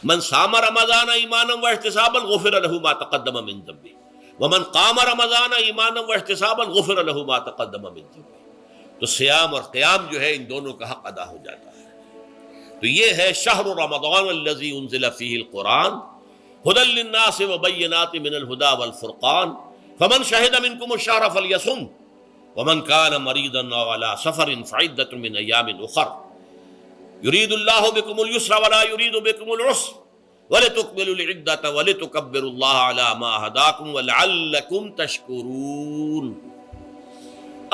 من صام رمضان ایمانا واحتسابا غفر له ما تقدم من ذنبه ومن قام رمضان ایمانا واحتسابا غفر له ما تقدم من ذنبه. تو سیام اور قیام جو ہے ان دونوں کا حق ادا ہو جاتا ہے. تو یہ ہے شہر رمضان الذی انزل فیہ القرآن ہدی للناس وبینات من الہدی والفرقان فمن شہد منکم الشہر فلیصم ومن کان مریضا او علی سفر فعدۃ من ایام اخر یرید اللہ بکم الیسر ولا یرید بکم العسر وَلِتُكْمِلُوا الْعِدَّةَ وَلِتُكَبِّرُوا اللَّهَ عَلَى مَا هَدَاكُمْ وَلَعَلَّكُمْ تَشْكُرُونَ.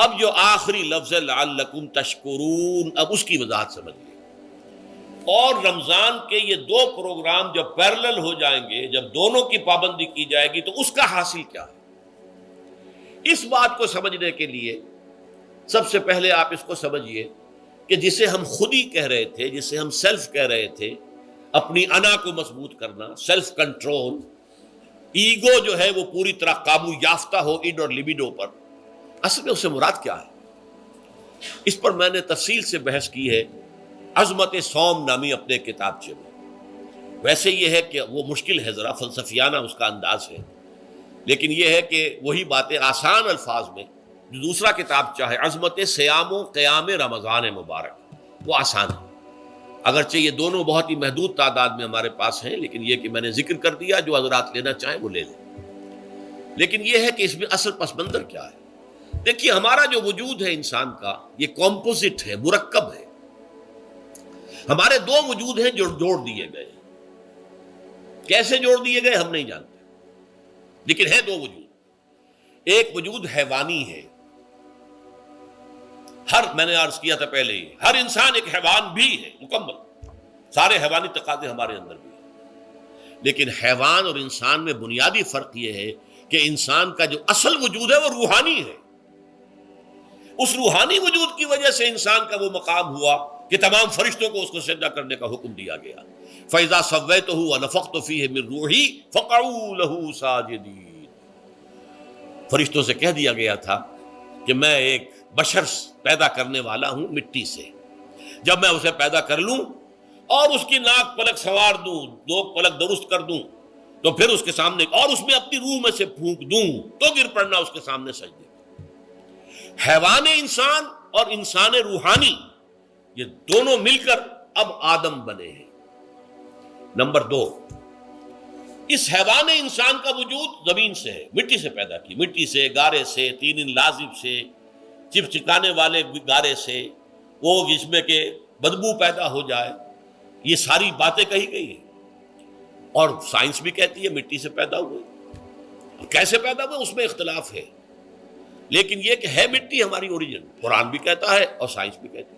اب جو آخری لفظ ہے لَعَلَّكُمْ تَشْكُرُونَ، اب اس کی وضاحت سمجھ لیں. اور رمضان کے یہ دو پروگرام جب پیرلل ہو جائیں گے، جب دونوں کی پابندی کی جائے گی، تو اس کا حاصل کیا ہے؟ اس بات کو سمجھنے کے لیے سب سے پہلے آپ اس کو سمجھیے کہ جسے ہم خود ہی کہہ رہے تھے، جسے ہم سیلف کہہ رہے تھے، اپنی انا کو مضبوط کرنا، سیلف کنٹرول، ایگو جو ہے وہ پوری طرح قابو یافتہ ہو اڈ اور لبیڈو پر، اصل میں اس سے مراد کیا ہے؟ اس پر میں نے تفصیل سے بحث کی ہے عظمت صوم نامی اپنے کتابچے میں. ویسے یہ ہے کہ وہ مشکل ہے، ذرا فلسفیانہ اس کا انداز ہے، لیکن یہ ہے کہ وہی باتیں آسان الفاظ میں جو دوسرا کتابچہ ہے عظمت سیام و قیام رمضان مبارک، وہ آسان ہے. اگرچہ یہ دونوں بہت ہی محدود تعداد میں ہمارے پاس ہیں، لیکن یہ کہ میں نے ذکر کر دیا، جو حضرات لینا چاہیں وہ لے لیں. لیکن یہ ہے کہ اس میں اصل پس منظر کیا ہے؟ دیکھیے، ہمارا جو وجود ہے انسان کا، یہ کمپوزٹ ہے، مرکب ہے. ہمارے دو وجود ہیں جو جوڑ دیے گئے. کیسے جوڑ دیے گئے ہم نہیں جانتے، لیکن ہے دو وجود. ایک وجود حیوانی ہے، میں نے عرض کیا تھا پہلے ہی، ہر انسان ایک حیوان بھی ہے مکمل، سارے حیوانی تقاضے ہمارے اندر بھی ہیں. لیکن حیوان اور انسان میں بنیادی فرق یہ ہے کہ انسان کا جو اصل وجود ہے وہ روحانی ہے. اس روحانی وجود کی وجہ سے انسان کا وہ مقام ہوا کہ تمام فرشتوں کو اس کو سجدہ کرنے کا حکم دیا گیا. فَإِذَا سَوَّيْتُهُ وَنَفَخْتُ فِيهِ مِن رُوحِي فَقَعُوا لَهُ سَاجِدِينَ. فرشتوں سے کہہ دیا گیا تھا کہ میں ایک بشر پیدا کرنے والا ہوں مٹی سے. جب میں اسے پیدا کر لوں اور اس کی ناک پلک سنوار دوں، دو پلک درست کر دوں، تو پھر اس کے سامنے اور اس میں اپنی روح میں سے پھونک دوں تو گر پڑنا اس کے سامنے سجدے. حیوان انسان اور انسان روحانی، یہ دونوں مل کر اب آدم بنے ہیں. نمبر دو، اس حیوان انسان کا وجود زمین سے ہے، مٹی سے پیدا کی، مٹی سے، گارے سے، طین لازب سے، چپچکانے والے گارے سے، وہ جس میں کہ بدبو پیدا ہو جائے، یہ ساری باتیں کہی گئی ہیں. اور سائنس بھی کہتی ہے مٹی سے پیدا ہوئے. کیسے پیدا ہوئے اس میں اختلاف ہے، لیکن یہ کہ ہے مٹی ہماری اوریجن، قرآن بھی کہتا ہے اور سائنس بھی کہتی ہے.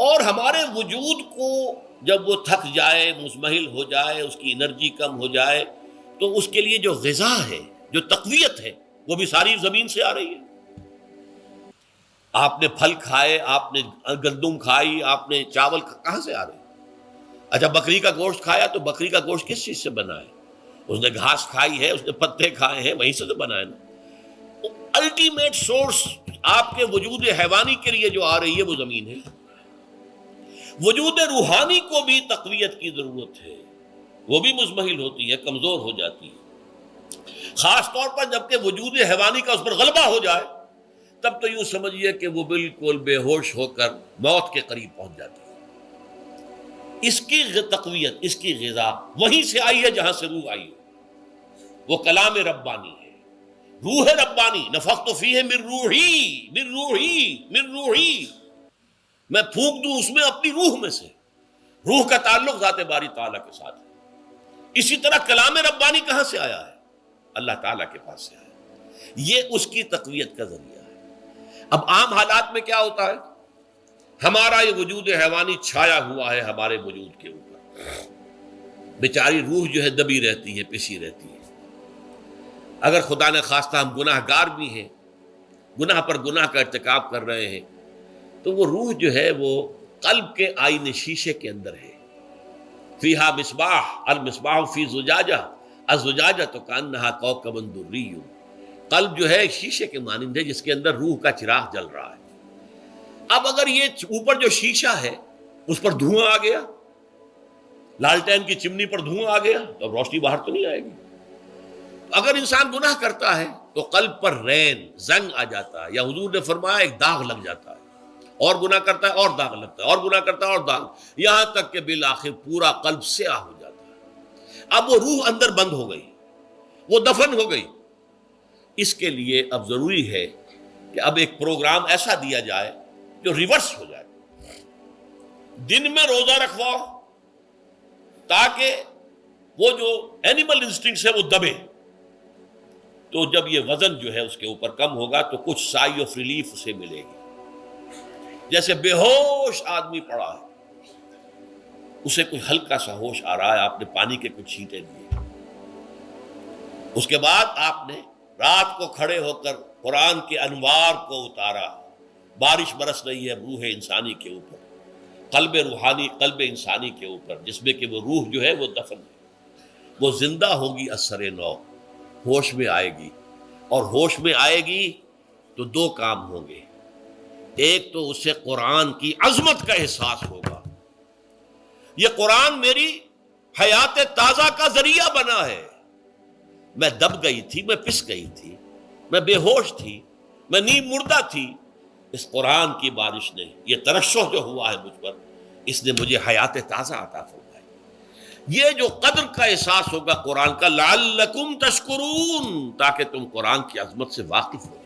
اور ہمارے وجود کو جب وہ تھک جائے، مزمحل ہو جائے، اس کی انرجی کم ہو جائے، تو اس کے لیے جو غذا ہے، جو تقویت ہے، وہ بھی ساری زمین سے آ رہی ہے. آپ نے پھل کھائے، آپ نے گندم کھائی، آپ نے چاول کہاں سے آ رہے؟ اچھا، بکری کا گوشت کھایا تو بکری کا گوشت کس چیز سے بنا ہے؟ اس نے گھاس کھائی ہے، اس نے پتے کھائے ہیں، وہیں سے تو بنا ہے نا. الٹیمیٹ سورس آپ کے وجود حیوانی کے لیے جو آ رہی ہے وہ زمین ہے. وجود روحانی کو بھی تقویت کی ضرورت ہے، وہ بھی مزمحل ہوتی ہے، کمزور ہو جاتی ہے. خاص طور پر جبکہ وجود حیوانی کا اس پر غلبہ ہو جائے، تب تو یوں سمجھیے کہ وہ بالکل بے ہوش ہو کر موت کے قریب پہنچ جاتی ہے. اس کی تقویت، اس کی غذا وہیں سے آئی ہے جہاں سے روح آئی ہے. وہ کلام ربانی ہے، روح ربانی. نفخت فیہ من روحی، من روحی، من روحی، میں پھونک دوں اس میں اپنی روح میں سے. روح کا تعلق ذات باری تعالیٰ کے ساتھ ہے. اسی طرح کلام ربانی کہاں سے آیا ہے؟ اللہ تعالیٰ کے پاس سے آیا ہے. یہ اس کی تقویت کا ذریعہ ہے. اب عام حالات میں کیا ہوتا ہے؟ ہمارا یہ وجود حیوانی چھایا ہوا ہے ہمارے وجود کے اوپر، بیچاری روح جو ہے دبی رہتی ہے، پسی رہتی ہے. اگر خدا نے خواستہ ہم گناہ گار بھی ہیں، گناہ پر گناہ کا ارتکاب کر رہے ہیں، تو وہ روح جو ہے وہ قلب کے آئینے شیشے کے اندر ہے. فیہا مصباح، المصباح فی زجاجہ، الزجاجہ تو کانہا کوکب دری. قلب جو ہے شیشے کے مانند ہے جس کے اندر روح کا چراغ جل رہا ہے. اب اگر یہ اوپر جو شیشہ ہے اس پر دھواں آ گیا لالٹین کی چمنی پر دھواں آ گیا تو اب روشنی باہر تو نہیں آئے گی. اگر انسان گناہ کرتا ہے تو قلب پر رین زنگ آ جاتا ہے، یا حضور نے فرمایا ایک داغ لگ جاتا ہے، اور گناہ کرتا ہے اور داغ لگتا ہے، اور گناہ کرتا ہے اور داغ، یہاں تک کہ بالآخر پورا قلب سیاہ ہو جاتا ہے. اب وہ روح اندر بند ہو گئی، وہ دفن ہو گئی. اس کے لیے اب ضروری ہے کہ اب ایک پروگرام ایسا دیا جائے جو ریورس ہو جائے. دن میں روزہ رکھواؤ تاکہ وہ جو اینیمل انسٹنکٹس ہے وہ دبے. تو جب یہ وزن جو ہے اس کے اوپر کم ہوگا تو کچھ سائی آف ریلیف اسے ملے گی. جیسے بے ہوش آدمی پڑا ہے، اسے کوئی ہلکا سا ہوش آ رہا ہے، آپ نے پانی کے کچھ چھینٹے دیے، اس کے بعد آپ نے رات کو کھڑے ہو کر قرآن کے انوار کو اتارا. بارش برس رہی ہے روح انسانی کے اوپر، قلب روحانی، قلب انسانی کے اوپر، جس میں کہ وہ روح جو ہے وہ دفن ہے، وہ زندہ ہوگی اثر نو، ہوش میں آئے گی. اور ہوش میں آئے گی تو دو کام ہوں گے. ایک تو اسے قرآن کی عظمت کا احساس ہوگا، یہ قرآن میری حیات تازہ کا ذریعہ بنا ہے. میں دب گئی تھی، میں پس گئی تھی، میں بے ہوش تھی، میں نیم مردہ تھی. اس قرآن کی بارش نے، یہ ترشح جو ہوا ہے مجھ پر، اس نے مجھے حیات تازہ عطا فرمائی. یہ جو قدر کا احساس ہوگا قرآن کا، لعلکم تشکرون، تاکہ تم قرآن کی عظمت سے واقف ہو.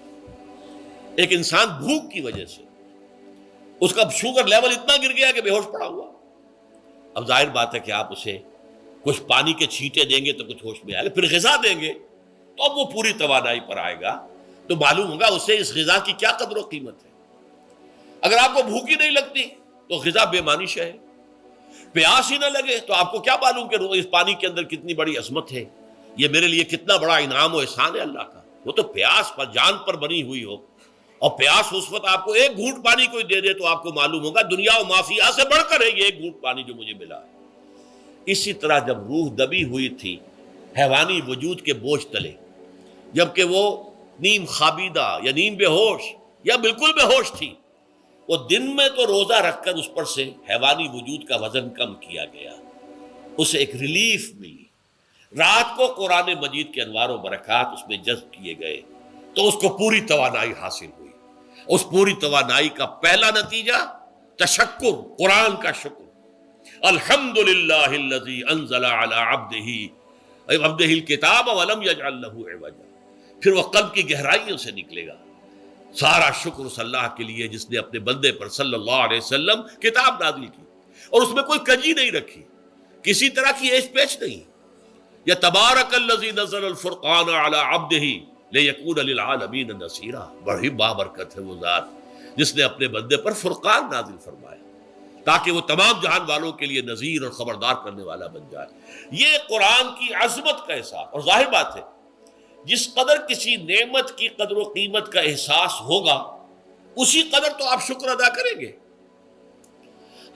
ایک انسان بھوک کی وجہ سے اس کا شوگر لیول اتنا گر گیا کہ بے ہوش پڑا ہوا. اب ظاہر بات ہے کہ آپ اسے کچھ پانی کے چھینٹے دیں گے تو کچھ ہوش میں آئے گا، پھر غذا دیں گے تو اب وہ پوری توانائی پر آئے گا، تو معلوم ہوگا اسے اس غذا کی کیا قدر و قیمت ہے. اگر آپ کو بھوک ہی نہیں لگتی تو غذا بے معنی شے ہے. پیاس ہی نہ لگے تو آپ کو کیا معلوم کہ اس پانی کے اندر کتنی بڑی عظمت ہے، یہ میرے لیے کتنا بڑا انعام و احسان ہے اللہ کا. وہ تو پیاس پر جان پر بنی ہوئی ہو، اور پیاس اس وقت آپ کو ایک گھونٹ پانی کوئی دے دے تو آپ کو معلوم ہوگا دنیا و مافیا سے بڑھ کر ہے یہ ایک گھونٹ پانی جو مجھے ملا ہے. اسی طرح جب روح دبی ہوئی تھی حیوانی وجود کے بوجھ تلے، جبکہ وہ نیم خوابیدہ یا نیم بے ہوش یا بالکل بے ہوش تھی، وہ دن میں تو روزہ رکھ کر اس پر سے حیوانی وجود کا وزن کم کیا گیا، اسے ایک ریلیف ملی. رات کو قرآن مجید کے انوار و برکات اس میں جذب کیے گئے تو اس کو پوری توانائی حاصل ہوئی. اس پوری توانائی کا پہلا نتیجہ تشکر، قرآن کا شکر. الحمدللہ الذی انزل علی عبدہ الکتاب ولم یجعل لہ عوجا. پھر وہ قلب کی گہرائیوں سے نکلے گا. سارا شکر اس اللہ کے لیے جس نے اپنے بندے پر صلی اللہ علیہ وسلم کتاب نازل کی اور اس میں کوئی کجی نہیں رکھی، کسی طرح کی ایچ پیچ نہیں. یا تبارک الذی نزل الفرقان علی عبدہ لیکون للعالمین نصیرا. بڑی بابرکت ہے وہ ذات جس نے اپنے بندے پر فرقان نازل فرمایا تاکہ وہ تمام جہان والوں کے لیے نذیر اور خبردار کرنے والا بن جائے. یہ قرآن کی عظمت کا احساس. اور ظاہر بات ہے جس قدر کسی نعمت کی قدر و قیمت کا احساس ہوگا اسی قدر تو آپ شکر ادا کریں گے.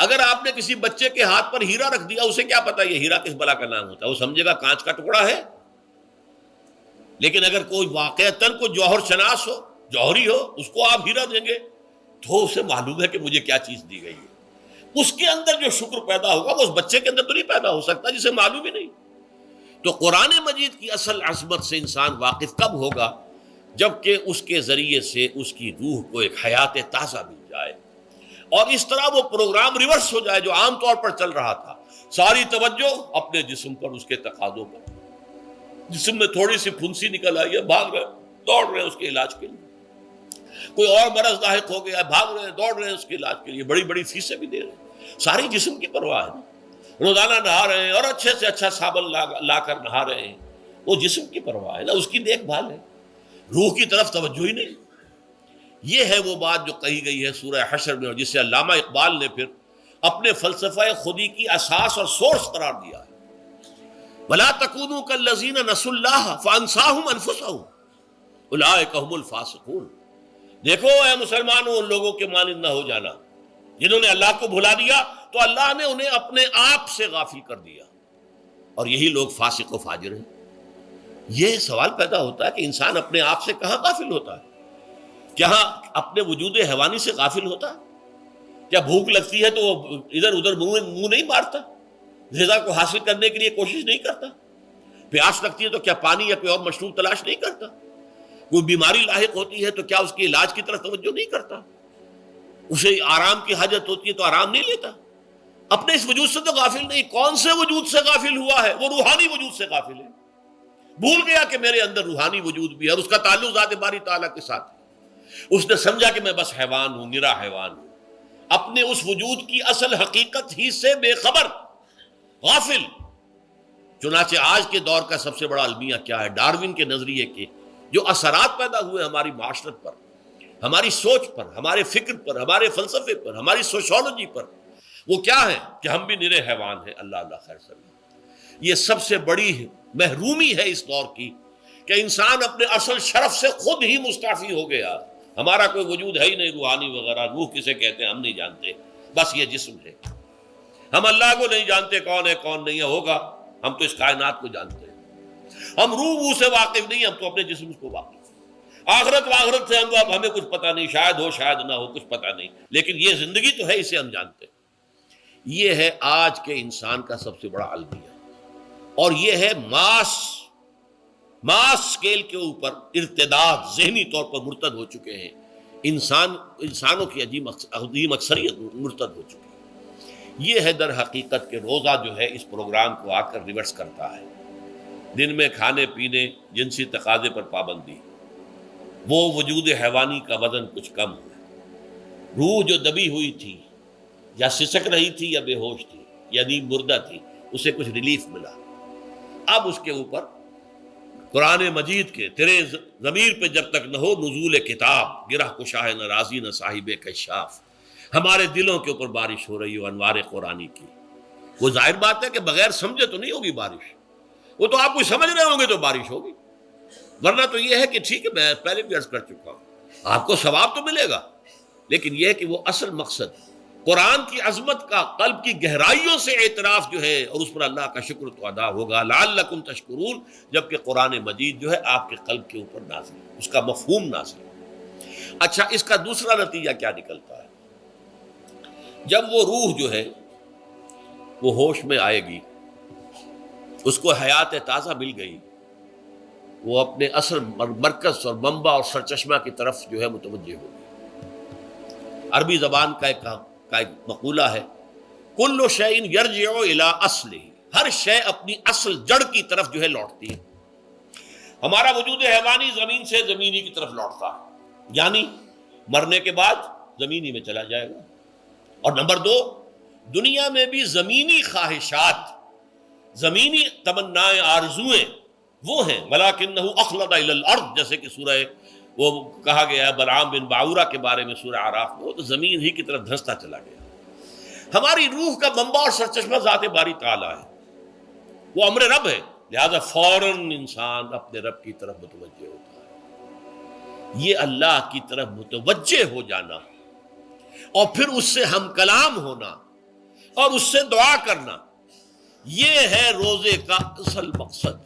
اگر آپ نے کسی بچے کے ہاتھ پر ہیرا رکھ دیا، اسے کیا پتا یہ ہیرا کس بلا کا نام ہوتا ہے، وہ سمجھے گا کانچ کا ٹکڑا ہے. لیکن اگر کوئی واقعتاً کو جوہر شناس ہو، جوہری ہو، اس کو آپ ہیرا دیں گے تو اسے معلوم ہے کہ مجھے کیا چیز دی گئی ہے. اس کے اندر جو شکر پیدا ہوگا وہ اس بچے کے اندر تو نہیں پیدا ہو سکتا جسے معلوم ہی نہیں. تو قرآن مجید کی اصل عظمت سے انسان واقف کب ہوگا؟ جبکہ اس کے ذریعے سے اس کی روح کو ایک حیات تازہ مل جائے اور اس طرح وہ پروگرام ریورس ہو جائے جو عام طور پر چل رہا تھا. ساری توجہ اپنے جسم پر، اس کے تقاضوں پر. جسم میں تھوڑی سی پھنسی نکل آئی ہے، بھاگ رہے دوڑ رہے ہیں اس کے علاج کے لیے. کوئی اور مرض لاحق ہو گیا، بھاگ رہے ہیں دوڑ رہے ہیں اس کے علاج کے لیے، بڑی بڑی فیسیں بھی دے رہے ہیں. ساری جسم کی پرواہ ہے. روزانہ نہا رہے ہیں اور اچھے سے اچھا صابن لا کر نہا رہے ہیں، وہ جسم کی پرواہ ہے نا، اس کی دیکھ بھال ہے. روح کی طرف توجہ ہی نہیں. یہ ہے وہ بات جو کہی گئی ہے سورہ حشر میں اور جسے علامہ اقبال نے پھر اپنے فلسفہ خودی کی اساس اور سورس قرار دیا ہے. وَلَا تَكُونُوا كَالَّذِينَ نَسُوا اللَّهَ فَأَنسَاهُمْ أَنفُسَهُمْ أُولَٰئِكَ هُمُ الْفَاسِقُونَ. دیکھو اے مسلمانوں، ان لوگوں کے مانند نہ ہو جانا جنہوں نے اللہ کو بھلا دیا تو اللہ نے انہیں اپنے آپ سے غافل کر دیا، اور یہی لوگ فاسق و فاجر ہیں. یہ سوال پیدا ہوتا ہے کہ انسان اپنے آپ سے کہاں غافل ہوتا ہے؟ کیا اپنے وجود حیوانی سے غافل ہوتا ہے؟ کیا بھوک لگتی ہے تو وہ ادھر ادھر منہ نہیں مارتا؟ غذا کو حاصل کرنے کے لیے کوشش نہیں کرتا؟ پیاس لگتی ہے تو کیا پانی یا کوئی اور مشروب تلاش نہیں کرتا؟ کوئی بیماری لاحق ہوتی ہے تو کیا اس کے علاج کی طرف توجہ نہیں کرتا؟ اسے آرام کی حاجت ہوتی ہے تو آرام نہیں لیتا؟ اپنے اس وجود سے تو غافل نہیں. کون سے وجود سے غافل ہوا ہے؟ وہ روحانی وجود سے غافل ہے. بھول گیا کہ میرے اندر روحانی وجود بھی ہے اور اس کا تعلق ذات باری تعالیٰ کے ساتھ ہے. اس نے سمجھا کہ میں بس حیوان ہوں، نرا حیوان ہوں، اپنے اس وجود کی اصل حقیقت ہی سے بے خبر، غافل. چنانچہ آج کے دور کا سب سے بڑا المیہ کیا ہے؟ ڈاروین کے نظریے کے جو اثرات پیدا ہوئے ہماری معاشرت پر، ہماری سوچ پر، ہمارے فکر پر، ہمارے فلسفے پر، ہماری سوشولوجی پر، وہ کیا ہے کہ ہم بھی نرے حیوان ہیں. اللہ اللہ خیر سلام. یہ سب سے بڑی محرومی ہے اس دور کی کہ انسان اپنے اصل شرف سے خود ہی مستعفی ہو گیا. ہمارا کوئی وجود ہے ہی نہیں روحانی وغیرہ. روح کسے کہتے ہیں ہم نہیں جانتے، بس یہ جسم ہے. ہم اللہ کو نہیں جانتے کون ہے کون نہیں ہے. ہوگا، ہم تو اس کائنات کو جانتے ہیں. ہم روح سے واقف نہیں، ہم تو اپنے جسم کو واقف. آخرت واخرت سے ہمیں کچھ پتہ نہیں، شاید ہو شاید نہ ہو، کچھ پتہ نہیں، لیکن یہ زندگی تو ہے، اسے ہم جانتے ہیں. یہ ہے آج کے انسان کا سب سے بڑا المیہ. اور یہ ہے ماس اسکیل کے اوپر ارتداد، ذہنی طور پر مرتد ہو چکے ہیں. انسانوں کی عظیم اکثریت مرتد ہو چکی ہے. یہ ہے در حقیقت کہ روزہ جو ہے اس پروگرام کو آ کر ریورس کرتا ہے. دن میں کھانے پینے، جنسی تقاضے پر پابندی، وہ وجود حیوانی کا وزن کچھ کم ہے. روح جو دبی ہوئی تھی، یا سسک رہی تھی، یا بے ہوش تھی، یا نیند مردہ تھی، اسے کچھ ریلیف ملا. اب اس کے اوپر قرآن مجید کے تیرے ضمیر پہ جب تک نہ ہو نزول کتاب، گرہ کشاہ نہ راضی نہ صاحب کشاف، ہمارے دلوں کے اوپر بارش ہو رہی ہو انوار قرآنی کی. وہ ظاہر بات ہے کہ بغیر سمجھے تو نہیں ہوگی بارش. وہ تو آپ کوئی سمجھ رہے ہوں گے تو بارش ہوگی، ورنہ تو یہ ہے کہ ٹھیک ہے میں پہلے بھی عرض کر چکا ہوں، آپ کو ثواب تو ملے گا، لیکن یہ ہے کہ وہ اصل مقصد قرآن کی عظمت کا قلب کی گہرائیوں سے اعتراف جو ہے، اور اس پر اللہ کا شکر تو ادا ہوگا. لعلکم تشکرون، جبکہ قرآن مجید جو ہے آپ کے قلب کے اوپر نازل ہے، اس کا مفہوم نازل ہے. اچھا، اس کا دوسرا نتیجہ کیا نکلتا ہے؟ جب وہ روح جو ہے وہ ہوش میں آئے گی، اس کو حیات تازہ مل گئی، وہ اپنے اصل مرکز اور منبع اور سرچشمہ کی طرف جو ہے متوجہ ہوگی. عربی زبان کا ایک مقولہ ہے، کل شیء یرجع الی اصلہ، ہر شے اپنی اصل جڑ کی طرف جو ہے لوٹتی ہے. ہمارا وجود حیوانی زمین سے زمینی کی طرف لوٹتا ہے، یعنی مرنے کے بعد زمینی میں چلا جائے گا. اور نمبر دو، دنیا میں بھی زمینی خواہشات، زمینی تمنائیں، آرزویں وہ ہیں. ولکنہ اخلد الی الارض، جیسے کہ سورہ وہ کہا گیا ہے بلعام بن باعورہ کے بارے میں سورہ اعراف میں، وہ تو زمین ہی کی طرف دھنستا چلا گیا. ہماری روح کا منبع اور سرچشمہ ذات باری تعالیٰ ہے، وہ امر رب ہے، لہذا فوراً انسان اپنے رب کی طرف متوجہ ہوتا ہے. یہ اللہ کی طرف متوجہ ہو جانا اور پھر اس سے ہم کلام ہونا اور اس سے دعا کرنا، یہ ہے روزے کا اصل مقصد.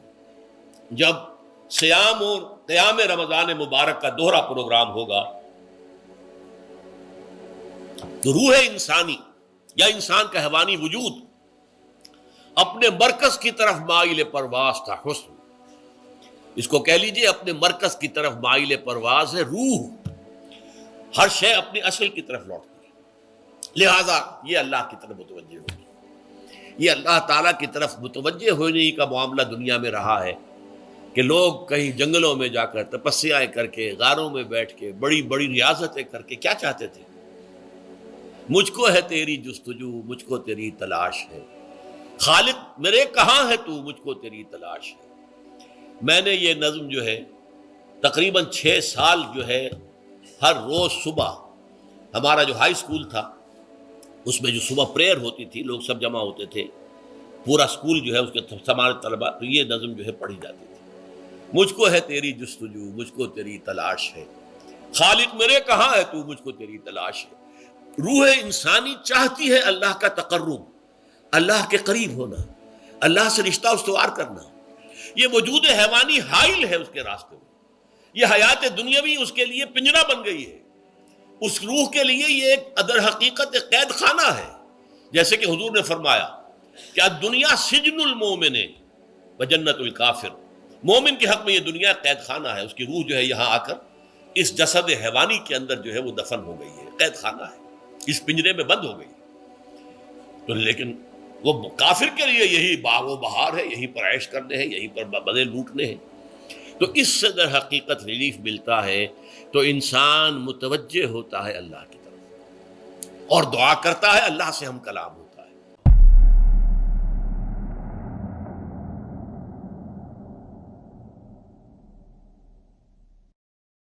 جب سیام اور قیام رمضان مبارک کا دوہرا پروگرام ہوگا تو روح انسانی یا انسان کا حیوانی وجود اپنے مرکز کی طرف مائل پرواز تھا. حسن، اس کو کہہ لیجئے اپنے مرکز کی طرف مائل پرواز ہے. روح ہر شے اپنی اصل کی طرف لوٹتی ہے، لہذا یہ اللہ کی طرف متوجہ ہوگی. یہ اللہ تعالیٰ کی طرف متوجہ ہونے کا معاملہ دنیا میں رہا ہے کہ لوگ کہیں جنگلوں میں جا کر تپسیائیں کر کے، غاروں میں بیٹھ کے، بڑی بڑی ریاضتیں کر کے کیا چاہتے تھے؟ مجھ کو ہے تیری جستجو، مجھ کو تیری تلاش ہے. خالق میرے کہاں ہے تو، مجھ کو تیری تلاش ہے. میں نے یہ نظم جو ہے تقریباً 6 سال جو ہے ہر روز صبح، ہمارا جو ہائی اسکول تھا اس میں جو صبح پریئر ہوتی تھی، لوگ سب جمع ہوتے تھے، پورا اسکول جو ہے اس کے ہمارے طلباء، تو یہ نظم جو ہے پڑھی جاتی تھی. مجھ کو ہے تیری جستجو، مجھ کو تیری تلاش ہے. خالق میرے کہاں ہے تو، مجھ کو تیری تلاش ہے. روح انسانی چاہتی ہے اللہ کا تقرب، اللہ کے قریب ہونا، اللہ سے رشتہ استوار کرنا. یہ وجود حیوانی حائل ہے اس کے راستے میں. یہ حیات دنیاوی اس کے لیے پنجرا بن گئی ہے. اس روح کے لیے یہ ایک در حقیقت ایک قید خانہ ہے. جیسے کہ حضور نے فرمایا کہ دنیا سجن المومن و جنت الکافر، مومن کے حق میں یہ دنیا قید خانہ ہے، اس کی روح جو ہے یہاں آ کر اس جسد حیوانی کے اندر جو ہے وہ دفن ہو گئی ہے، قید خانہ ہے، اس پنجرے میں بند ہو گئی۔ تو لیکن وہ کافر کے لیے یہی باغ و بہار ہے، یہیں پر عیش کرنے ہیں، یہیں پر بدے لوٹنے ہیں۔ تو اس سے در حقیقت ریلیف ملتا ہے، تو انسان متوجہ ہوتا ہے اللہ کی طرف اور دعا کرتا ہے، اللہ سے ہم کلام ہوتا ہے۔